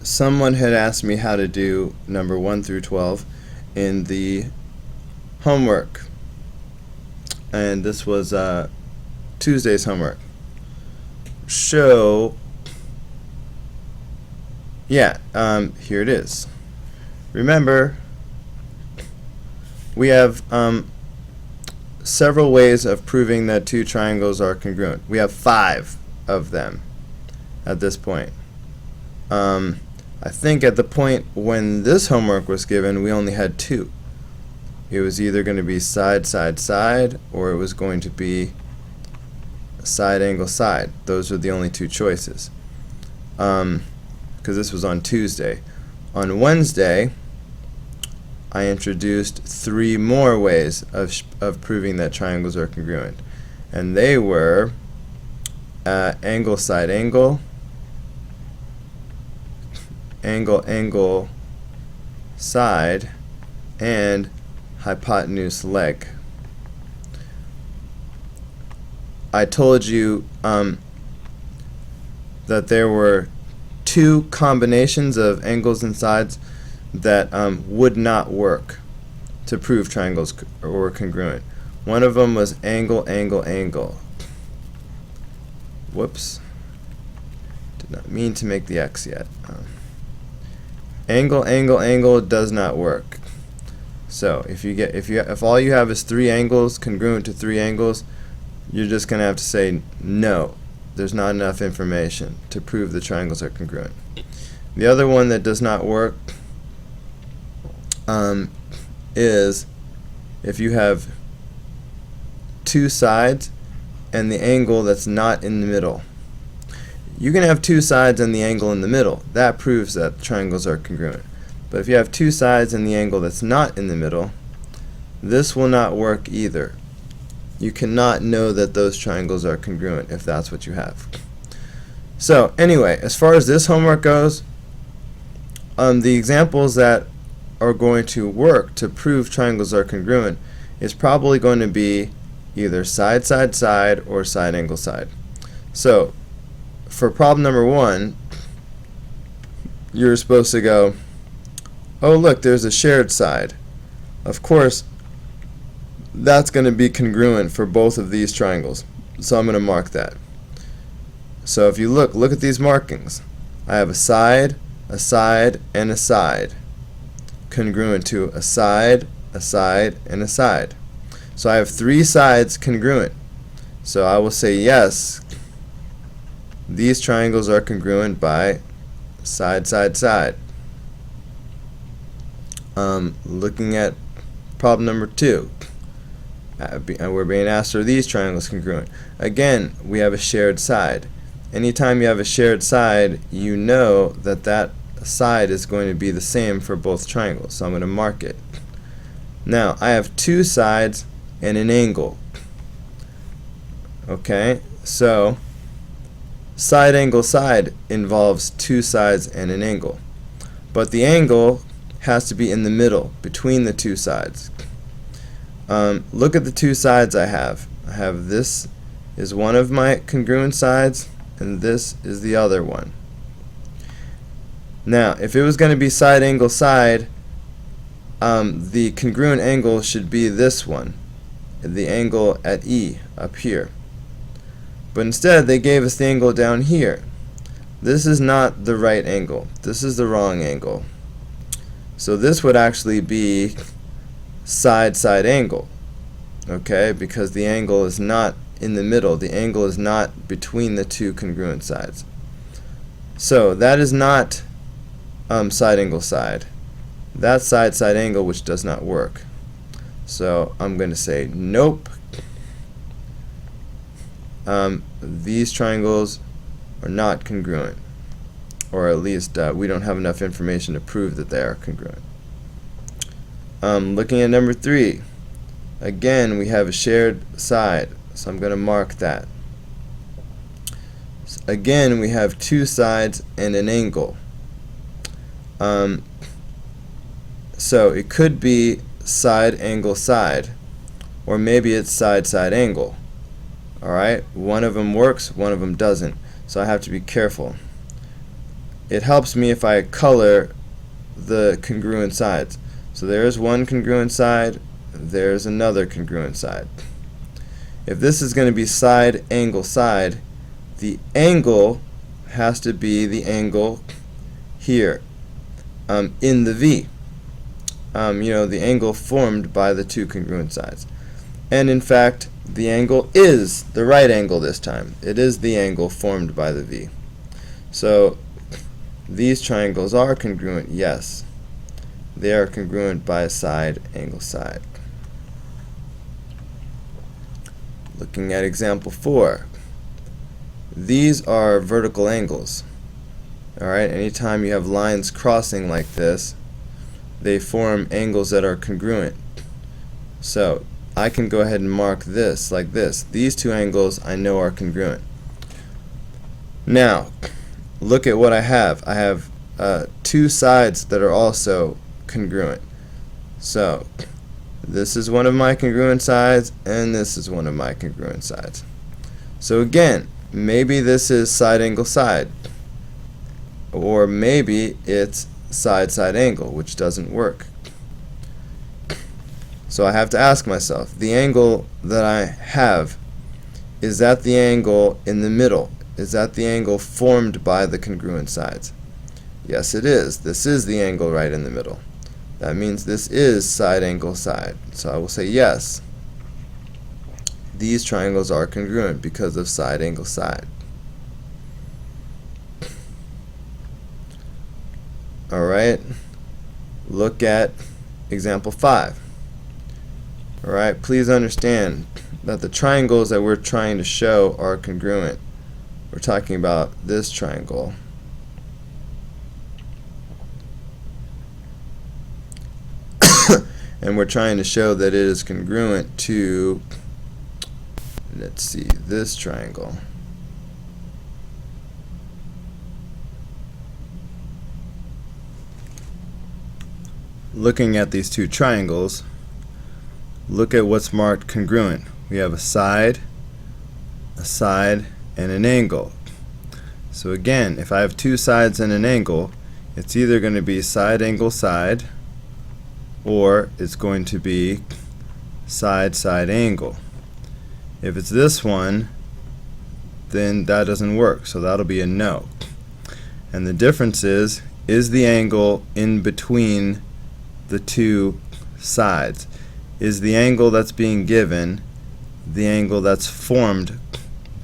someone had asked me how to do number 1 through 12 in the homework, and this was Tuesday's homework. So yeah, here it is. Remember, we have several ways of proving that two triangles are congruent. We have 5 of them at this point. I think at the point when this homework was given, we only had 2. It was either going to be side, side, side, or it was going to be side, angle, side. Those were the only 2 choices. Because this was on Tuesday. On Wednesday, I introduced 3 more ways of proving that triangles are congruent. And they were angle, side, angle, angle, angle, side, and hypotenuse leg. I told you that there were 2 combinations of angles and sides that would not work to prove triangles were congruent. One of them was angle, angle, angle. Whoops. Did not mean to make the X yet. Angle, angle, angle does not work. So if all you have is 3 angles congruent to 3 angles, you're just going to have to say no. There's not enough information to prove the triangles are congruent. The other one that does not work is if you have 2 sides and the angle that's not in the middle. You can have 2 sides and the angle in the middle. That proves that triangles are congruent. But if you have 2 sides and the angle that's not in the middle, this will not work either. You cannot know that those triangles are congruent if that's what you have. So anyway, as far as this homework goes, the examples that are going to work to prove triangles are congruent is probably going to be either side, side, side, or side, angle, side. So for problem number 1, you're supposed to go, oh look, there's a shared side. Of course, that's going to be congruent for both of these triangles. So I'm going to mark that. So if you look at these markings. I have a side, and a side. Congruent to a side, and a side. So I have 3 sides congruent. So I will say yes, these triangles are congruent by side, side, side. Looking at problem number 2. We're being asked, are these triangles congruent? Again, we have a shared side. Anytime you have a shared side, you know that that side is going to be the same for both triangles. So I'm going to mark it. Now, I have 2 sides and an angle. Okay, so side, angle, side involves 2 sides and an angle. But the angle has to be in the middle, between the 2 sides. Look at the 2 sides I have. I have this is one of my congruent sides, and this is the other one. Now, if it was going to be side, angle, side, the congruent angle should be this one, the angle at E up here. But instead, they gave us the angle down here. This is not the right angle. This is the wrong angle. So this would actually be side, side, angle. Okay, because the angle is not in the middle. The angle is not between the 2 congruent sides. So that is not side, angle, side. That's side, side, angle, which does not work. So I'm going to say nope. These triangles are not congruent, or at least we don't have enough information to prove that they are congruent. Looking at number 3, again we have a shared side, so I'm going to mark that. Again, we have 2 sides and an angle. So it could be side, angle, side, or maybe it's side, side, angle. Alright, one of them works, one of them doesn't. So I have to be careful. it helps me if I color the congruent sides. So there's one congruent side, there's another congruent side. If this is going to be side, angle, side, the angle has to be the angle here in the V. The angle formed by the two congruent sides. And in fact, the angle is the right angle this time. It is the angle formed by the V. So these triangles are congruent, yes. They are congruent by side, angle, side. Looking at example 4. These are vertical angles. Alright, anytime you have lines crossing like this, they form angles that are congruent. So I can go ahead and mark this like this. These two angles I know are congruent. Now, look at what I have. I have two sides that are also congruent. So this is one of my congruent sides, and this is one of my congruent sides. So again, maybe this is side, angle, side. Or maybe it's side, side, angle, which doesn't work. So I have to ask myself, the angle that I have, is that the angle in the middle? Is that the angle formed by the congruent sides? Yes, it is. This is the angle right in the middle. That means this is side, angle, side. So I will say yes. These triangles are congruent because of side, angle, side. Alright, look at example 5. Alright, please understand that the triangles that we're trying to show are congruent. We're talking about this triangle. And we're trying to show that it is congruent to, let's see, this triangle. Looking at these two triangles, look at what's marked congruent. We have a side, and an angle. So again, if I have two sides and an angle, it's either going to be side, angle, side, or it's going to be side, side, angle. If it's this one, then that doesn't work, so that'll be a no. And the difference is the angle in between the two sides? Is the angle that's being given the angle that's formed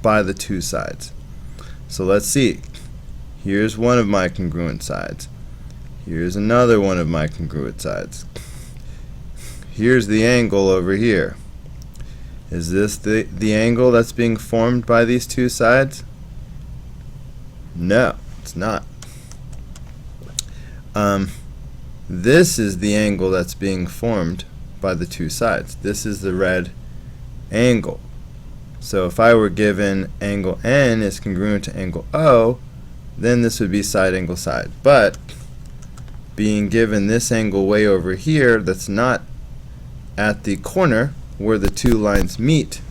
by the two sides? So let's see. Here's one of my congruent sides. Here's another one of my congruent sides. Here's the angle over here. Is this the angle that's being formed by these two sides? No, it's not. This is the angle that's being formed by the two sides. This is the red angle. So if I were given angle N is congruent to angle O, then this would be side, angle, side. But being given this angle way over here that's not at the corner where the two lines meet,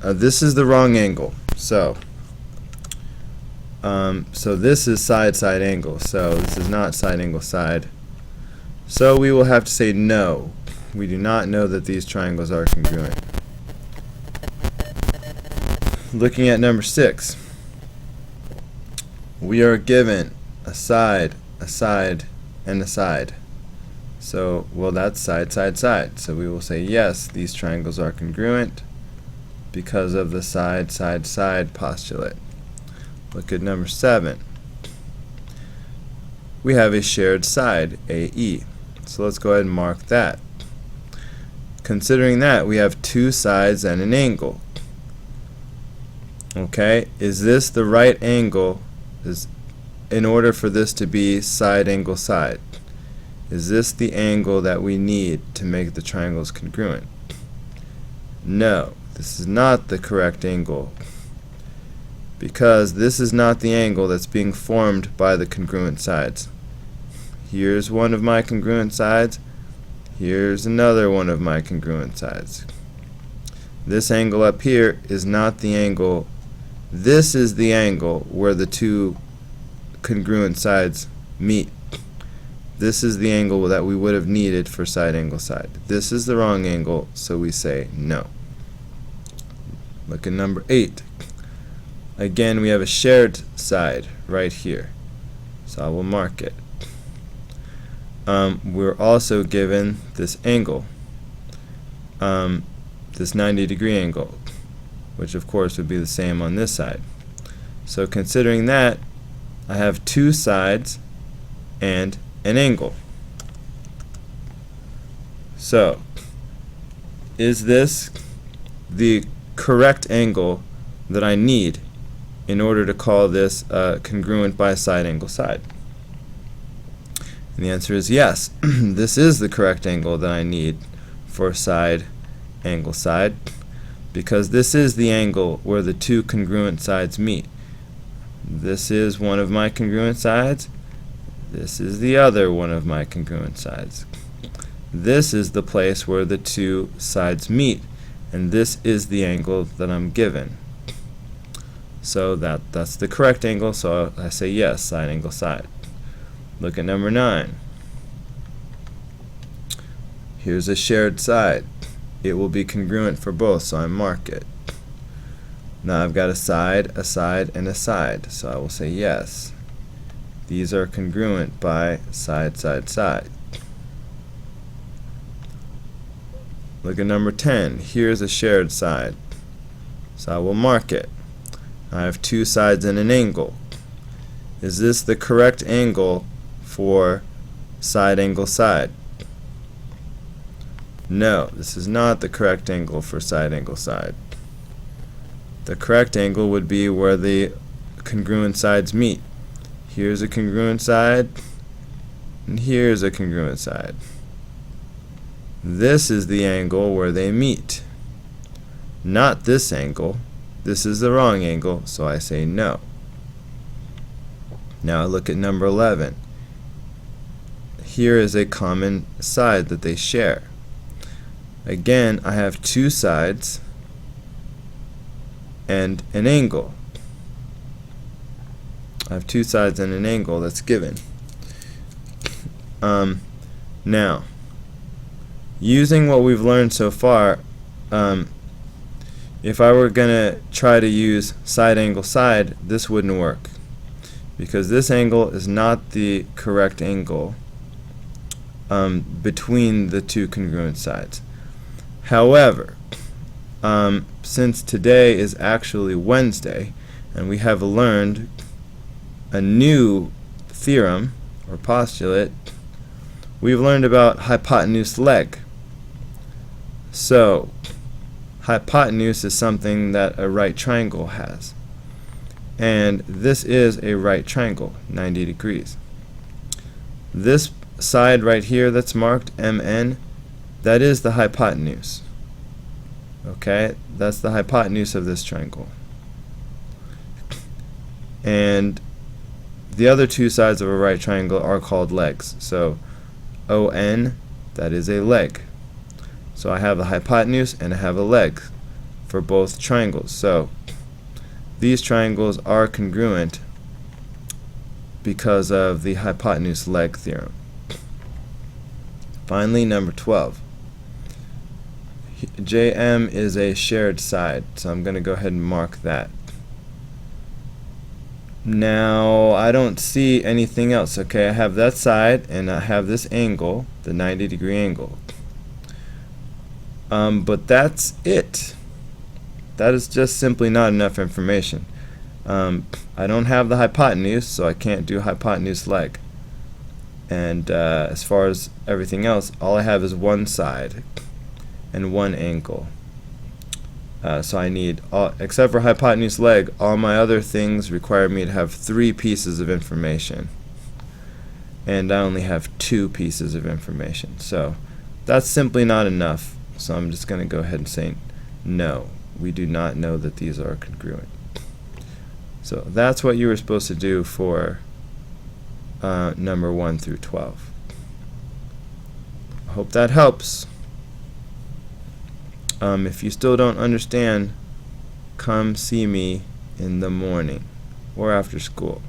this is the wrong angle. So this is side, side, angle. So this is not side, angle, side. So we will have to say no. We do not know that these triangles are congruent. Looking at number 6, we are given a side, and a side. So, well, that's side, side, side. So we will say yes, these triangles are congruent because of the side, side, side postulate. Look at number 7. We have a shared side, AE. So let's go ahead and mark that. Considering that, we have two sides and an angle. Okay, is this the right angle in order for this to be side, angle, side? Is this the angle that we need to make the triangles congruent? No, this is not the correct angle, because this is not the angle that's being formed by the congruent sides. Here's one of my congruent sides. Here's another one of my congruent sides. This angle up here is not the angle. This is the angle where the two congruent sides meet. This is the angle that we would have needed for side angle side. This is the wrong angle, so we say no. Look at number 8. Again, we have a shared side right here, so I will mark it. We're also given this angle, this 90-degree angle, which of course would be the same on this side. So considering that, I have two sides and an angle. So, is this the correct angle that I need in order to call this congruent by side angle side? And the answer is yes. This is the correct angle that I need for side angle side, because this is the angle where the two congruent sides meet. This is one of my congruent sides. This is the other one of my congruent sides. This is the place where the two sides meet, and this is the angle that I'm given. So that's the correct angle, so I say yes, side angle side. Look at number 9. Here's a shared side. It will be congruent for both, so I mark it. Now I've got a side, and a side, so I will say yes. These are congruent by side, side, side. Look at number 10. Here's a shared side, so I will mark it. I have two sides and an angle. Is this the correct angle for side angle side? No, this is not the correct angle for side angle side. The correct angle would be where the congruent sides meet. Here's a congruent side, and here's a congruent side. This is the angle where they meet, not this angle. This is the wrong angle, so I say no. Now look at number 11. Here is a common side that they share. Again, I have two sides and an angle. I have two sides and an angle that's given. Now, using what we've learned so far, if I were going to try to use side angle side, this wouldn't work, because this angle is not the correct angle between the two congruent sides. However, since today is actually Wednesday and we have learned a new theorem or postulate, we've learned about hypotenuse leg. So hypotenuse is something that a right triangle has, and this is a right triangle, 90 degrees. This side right here that's marked MN, that is the hypotenuse. Okay, that's the hypotenuse of this triangle. And the other two sides of a right triangle are called legs. So ON, that is a leg. So I have a hypotenuse and I have a leg for both triangles. So these triangles are congruent because of the hypotenuse leg theorem. Finally, number 12. JM is a shared side, so I'm going to go ahead and mark that. Now, I don't see anything else. Okay, I have that side and I have this angle, the 90-degree angle. But that's it. That is just simply not enough information. I don't have the hypotenuse, so I can't do hypotenuse leg. And as far as everything else, all I have is one side and one angle. So I need, except for hypotenuse leg, all my other things require me to have 3 pieces of information. And I only have 2 pieces of information. So that's simply not enough. So I'm just going to go ahead and say no. We do not know that these are congruent. So that's what you were supposed to do for number 1 through 12. I hope that helps. If you still don't understand, come see me in the morning or after school.